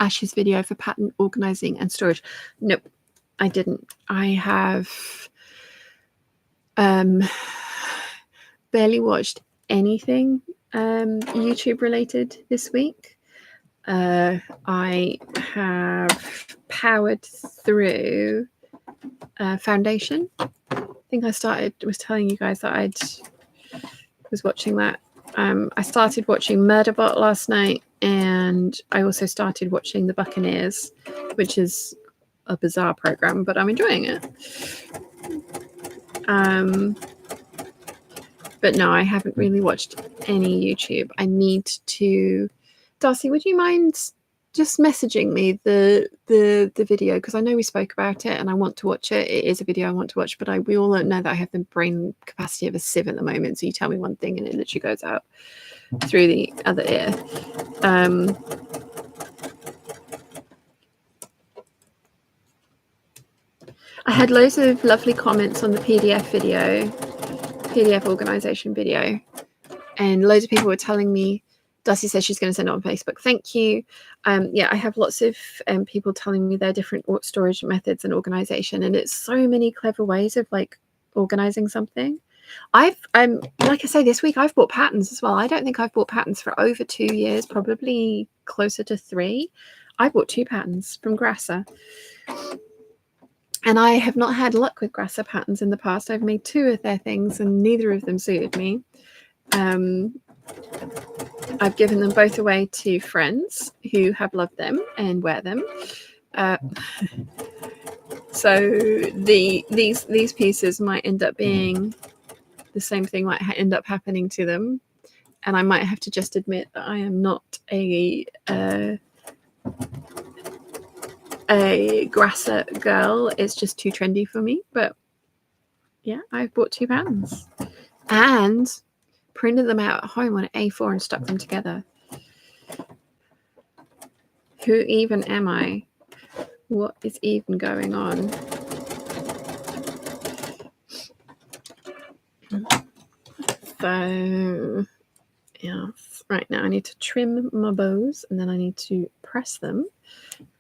Ash's video for pattern organizing and storage? Nope, I didn't. I have barely watched anything YouTube related this week. I have powered through Foundation. I think I was telling you guys that I was watching that. I started watching Murderbot last night, and I also started watching The Buccaneers, which is a bizarre program, but I'm enjoying it. But no, I haven't really watched any YouTube. I need to. Darcy, would you mind just messaging me the video, because I know we spoke about it and I want to watch it. It is a video I want to watch, but we all know that I have the brain capacity of a sieve at the moment. So you tell me one thing and it literally goes out through the other ear. I had loads of lovely comments on the PDF organization video, and loads of people were telling me, Darcy says she's going to send it on Facebook. Thank you. Yeah, I have lots of people telling me their different storage methods and organization, and it's so many clever ways of like organizing something. I'm like I say, this week I've bought patterns as well. I don't think I've bought patterns for over 2 years, probably closer to 3. I bought 2 patterns from Grasser. And I have not had luck with Grasser patterns in the past. I've made 2 of their things and neither of them suited me. I've given them both away to friends who have loved them and wear them. So these pieces might end up being the same thing might end up happening to them, and I might have to just admit that I am not a Grasser girl. It's just too trendy for me. But yeah, I've bought 2 patterns and printed them out at home on A4 and stuck them together. Who even am I? What is even going on? So, yeah, right now I need to trim my bows and then I need to press them,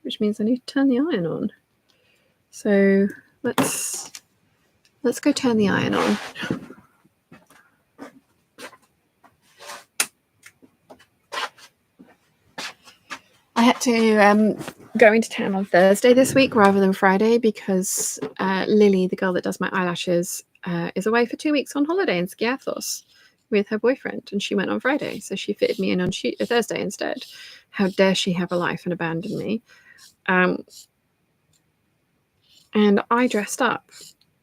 which means I need to turn the iron on. So let's go turn the iron on. I had to go into town on Thursday this week rather than Friday because Lily, the girl that does my eyelashes, is away for 2 weeks on holiday in Skiathos with her boyfriend, and she went on Friday, so she fitted me in on Thursday instead. How dare she have a life and abandon me? And I dressed up.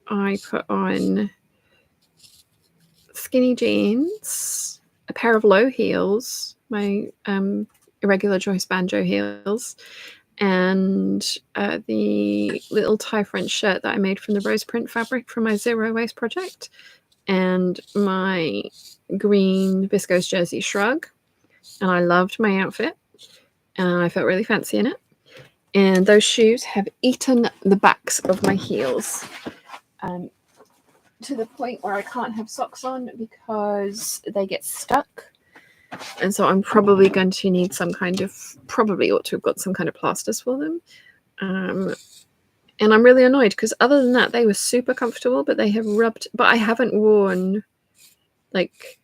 I put on skinny jeans, a pair of low heels, my irregular choice banjo heels, and the little tie French shirt that I made from the rose print fabric from my zero waste project, and my green viscose jersey shrug. And I loved my outfit and I felt really fancy in it. And those shoes have eaten the backs of my heels to the point where I can't have socks on because they get stuck. And so I'm probably going to need probably ought to have got some kind of plasters for them. And I'm really annoyed because other than that, they were super comfortable, but they have rubbed. But I haven't worn like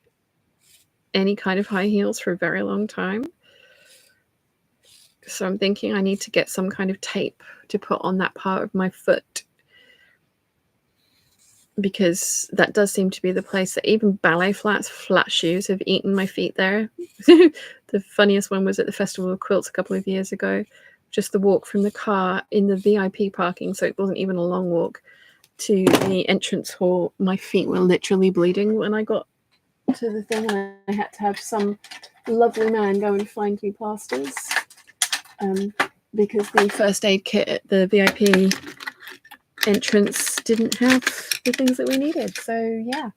any kind of high heels for a very long time. So I'm thinking I need to get some kind of tape to put on that part of my foot, because that does seem to be the place that even ballet flat shoes have eaten my feet there. The funniest one was at the Festival of Quilts a couple of years ago. Just the walk from the car in the VIP parking, so it wasn't even a long walk, to the entrance hall. My feet were literally bleeding when I got to the thing, and I had to have some lovely man go and find me plasters because the first aid kit at the VIP entrance didn't have the things that we needed. So yeah,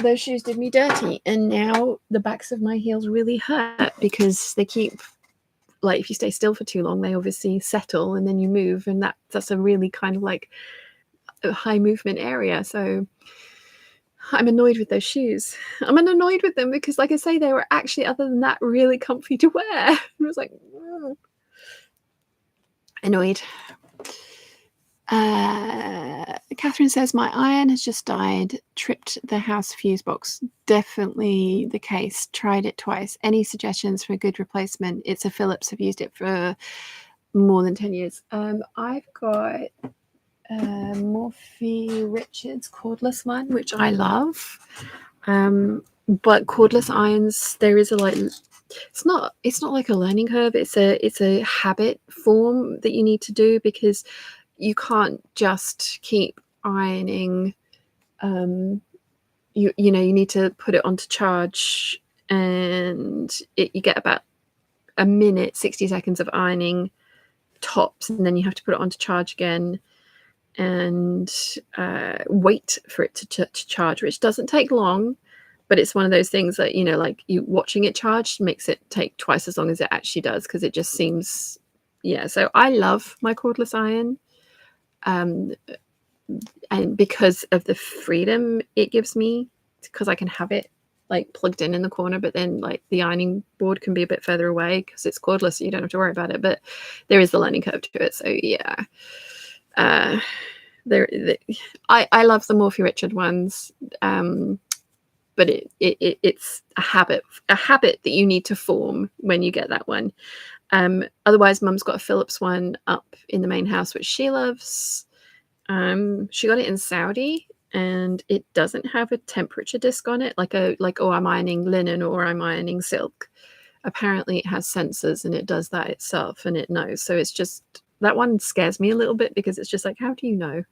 those shoes did me dirty, and now the backs of my heels really hurt because they keep, like, if you stay still for too long, they obviously settle and then you move, and that's a really kind of like a high movement area. So I'm annoyed with those shoes. I'm annoyed with them because, like I say, they were actually, other than that, really comfy to wear. I was like, annoyed. Catherine says, my iron has just died, tripped the house fuse box. Definitely the case. Tried it twice. Any suggestions for a good replacement? It's a Philips. I've used it for more than 10 years. I've got Morphe Richards cordless one, which I love. But cordless irons, there is a it's not like a learning curve. It's a habit form that you need to do, because you can't just keep ironing. You need to put it onto charge, and you get about a minute, 60 seconds of ironing tops, and then you have to put it onto charge again and wait for it to charge, which doesn't take long, but it's one of those things that, like, you watching it charge makes it take twice as long as it actually does, because it just seems, so I love my cordless iron, and because of the freedom it gives me, because I can have it like plugged in the corner, but then like the ironing board can be a bit further away because it's cordless, so you don't have to worry about it, but there is the learning curve to it. So I love the Morphy Richard ones, but it's a habit that you need to form when you get that one. Otherwise, Mum's got a Philips one up in the main house, which she loves. She got it in Saudi, and it doesn't have a temperature disc on it, like oh, I'm ironing linen or I'm ironing silk. Apparently, it has sensors and it does that itself, and it knows. So it's just that one scares me a little bit, because it's just like, how do you know?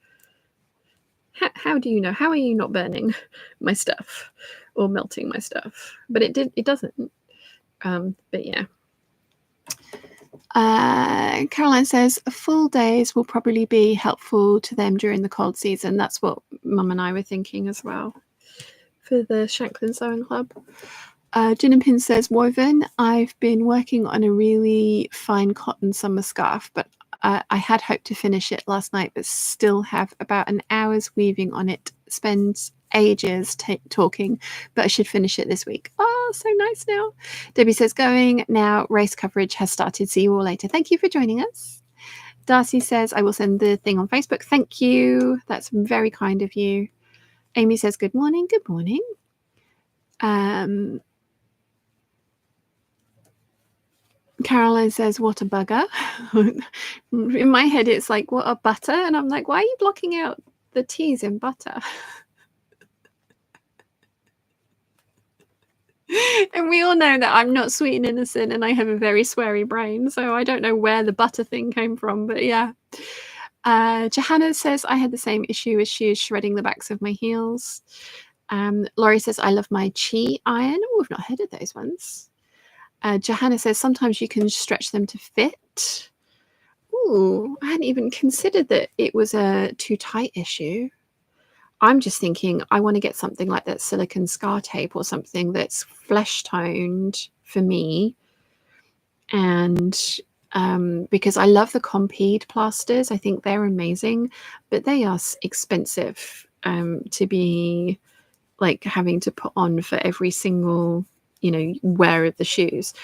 How do you know? How are you not burning my stuff or melting my stuff? But it doesn't. But yeah. Caroline says full days will probably be helpful to them during the cold season. That's what Mum and I were thinking as well for the Shanklin Sewing Club. Gin and Pin says, woven, I've been working on a really fine cotton summer scarf, but I had hoped to finish it last night, but still have about an hour's weaving on it. Spends ages talking, but I should finish it this week. Oh, so nice now. Debbie says, going now, race coverage has started. See you all later. Thank you for joining us. Darcy says, I will send the thing on Facebook. Thank you. That's very kind of you. Amy says, good morning. Good morning. Caroline says, what a bugger. In my head, it's like, what a butter. And I'm like, why are you blocking out the T's in butter? And we all know that I'm not sweet and innocent, and I have a very sweary brain. So I don't know where the butter thing came from. But yeah. Johanna says, I had the same issue as she is shredding the backs of my heels. Laurie says, I love my chi iron. Oh, we've not heard of those ones. Johanna says, sometimes you can stretch them to fit. Ooh, I hadn't even considered that it was a too tight issue. I'm just thinking I want to get something like that silicone scar tape or something that's flesh toned for me. And because I love the Compeed plasters, I think they're amazing, but they are expensive to be like having to put on for every single wear of the shoes.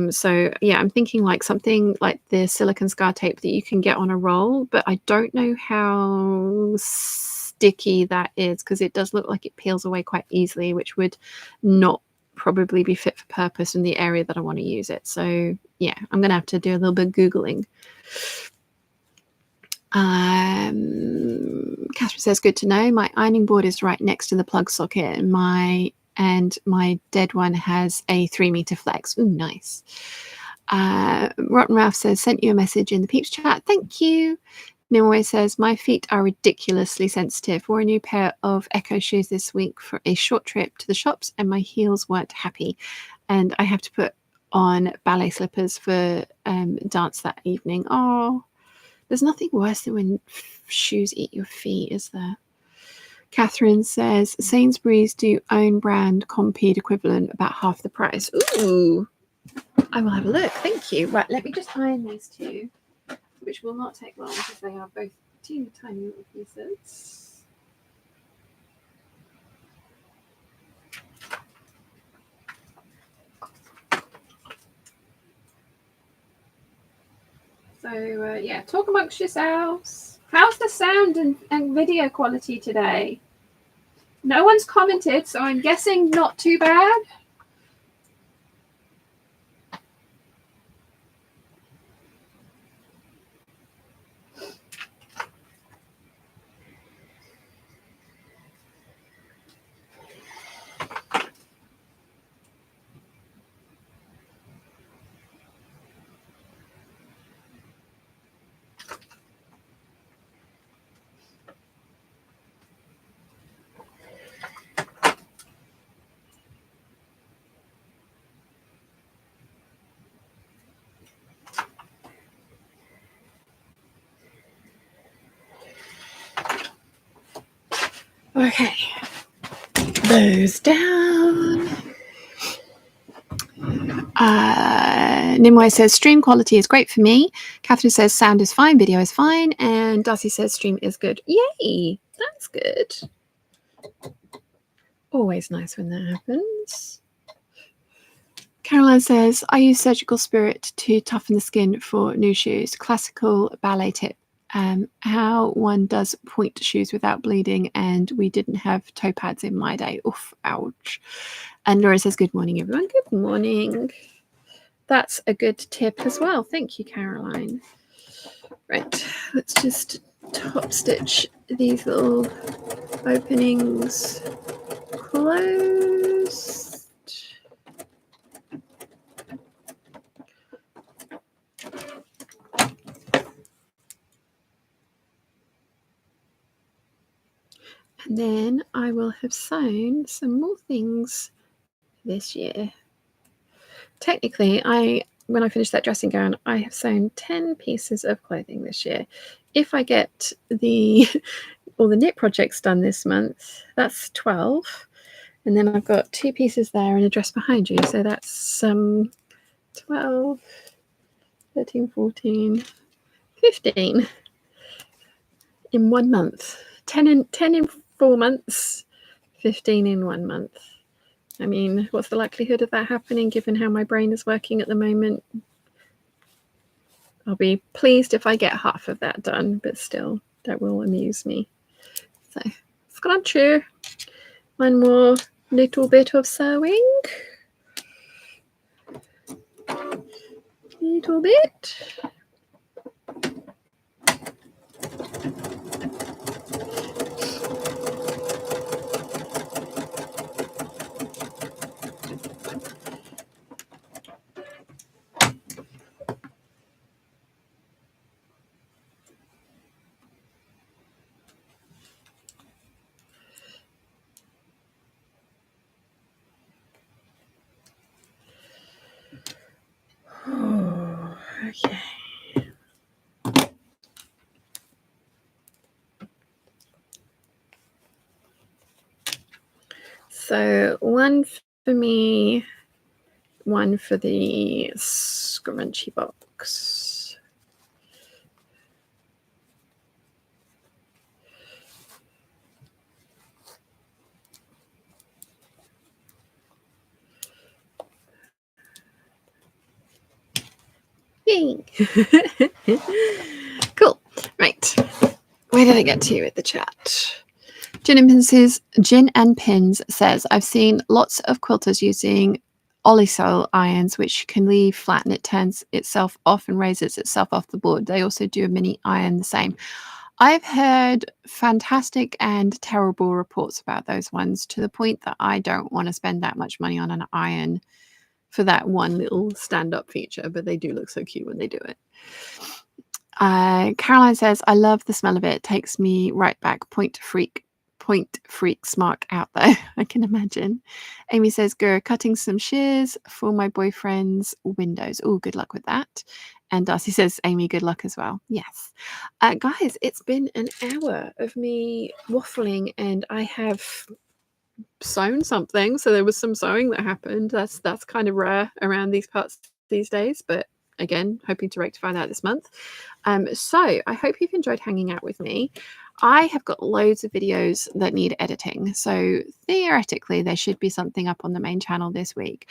So yeah, I'm thinking like something like the silicone scar tape that you can get on a roll, but I don't know how sticky that is, because it does look like it peels away quite easily, which would not probably be fit for purpose in the area that I want to use it. So yeah, I'm gonna have to do a little bit of Googling. Catherine says, good to know. My ironing board is right next to the plug socket, and my dead one has a 3-meter flex. Ooh, nice. Rotten Ralph says, sent you a message in the Peeps chat. Thank you. Nimue says, my feet are ridiculously sensitive. Wore a new pair of Echo shoes this week for a short trip to the shops, and my heels weren't happy. And I have to put on ballet slippers for dance that evening. Oh, there's nothing worse than when shoes eat your feet, is there? Catherine says, Sainsbury's do own brand Compeed equivalent, about half the price. Ooh, I will have a look. Thank you. Right, let me just iron these two, which will not take long because they are both teeny tiny little pieces. So yeah, talk amongst yourselves. How's the sound and video quality today? No one's commented, so I'm guessing not too bad. Okay, those down. Nimue says, stream quality is great for me. Catherine says, sound is fine, video is fine. And Darcy says, stream is good. Yay, that's good. Always nice when that happens. Caroline says, I use surgical spirit to toughen the skin for new shoes. Classical ballet tip. how one does point shoes without bleeding, and we didn't have toe pads in my day. Oof, ouch. And Laura says, good morning, everyone. Good morning. That's a good tip as well. Thank you, Caroline. Right, let's just top stitch these little openings closed. And then I will have sewn some more things this year. Technically, when I finish that dressing gown, I have sewn 10 pieces of clothing this year. If I get all the knit projects done this month, that's 12. And then I've got 2 pieces there and a dress behind you. So that's 12, 13, 14, 15 in 1 month. 10 in 4 months, 15 in 1 month. I mean, what's the likelihood of that happening given how my brain is working at the moment? I'll be pleased if I get half of that done, but still, that will amuse me. So, scruncher. One more little bit of sewing. Little bit. Oh, okay. So one for me, one for the scrunchy box. Yay! Cool. Right. Where did I get to with the chat? Gin and Pins says, I've seen lots of quilters using Olisol irons, which can leave flat and it turns itself off and raises itself off the board. They also do a mini iron the same. I've heard fantastic and terrible reports about those ones, to the point that I don't want to spend that much money on an iron for that one little stand-up feature, but they do look so cute when they do it. Caroline says, I love the smell of it. It takes me right back. Point freak smart out there. I can imagine. Amy says, Gura, cutting some shears for my boyfriend's windows. Oh, good luck with that. And Darcy says, Amy, good luck as well. Yes. Guys, it's been an hour of me waffling, and I have sewn something. So there was some sewing that happened. That's kind of rare around these parts these days, but again, hoping to rectify that this month. So I hope you've enjoyed hanging out with me. I have got loads of videos that need editing, so theoretically there should be something up on the main channel this week.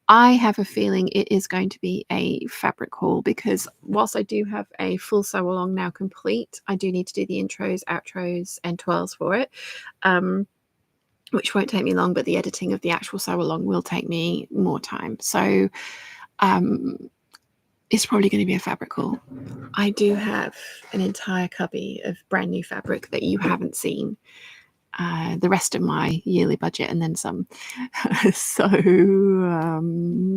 I have a feeling it is going to be a fabric haul, because whilst I do have a full sew along now complete, I do need to do the intros, outros and twirls for it, which won't take me long, but the editing of the actual sew along will take me more time. So it's probably going to be a fabric haul. I do have an entire cubby of brand new fabric that you haven't seen. The rest of my yearly budget and then some. So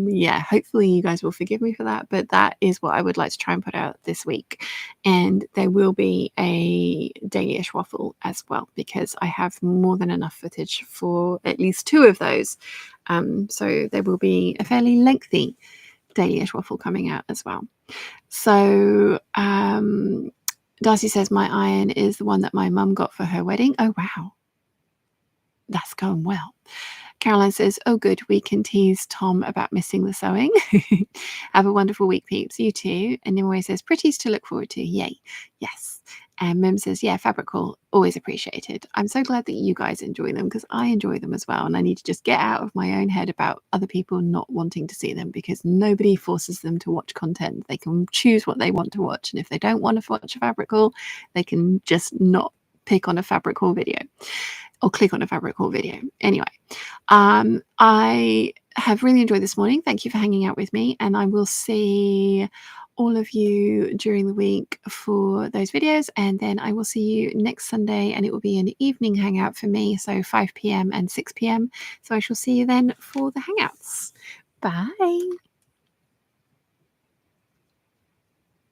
yeah, hopefully you guys will forgive me for that, but that is what I would like to try and put out this week. And there will be a daily-ish waffle as well, because I have more than enough footage for at least 2 of those. So there will be a fairly lengthy daily-ish waffle coming out as well. So Darcy says, my iron is the one that my mum got for her wedding. Oh wow, that's going well. Caroline says, oh good, we can tease Tom about missing the sewing. Have a wonderful week, peeps. You too. And Nimue says, pretties to look forward to. Yay. Yes. And Mim says, yeah, fabric haul, always appreciated. I'm so glad that you guys enjoy them because I enjoy them as well. And I need to just get out of my own head about other people not wanting to see them, because nobody forces them to watch content. They can choose what they want to watch. And if they don't want to watch a fabric haul, they can just not pick on a fabric haul video or click on a fabric haul video. Anyway, I have really enjoyed this morning. Thank you for hanging out with me, and I will see all of you during the week for those videos, and then I will see you next Sunday, and it will be an evening hangout for me, so 5 p.m. and 6 p.m. So I shall see you then for the hangouts. Bye.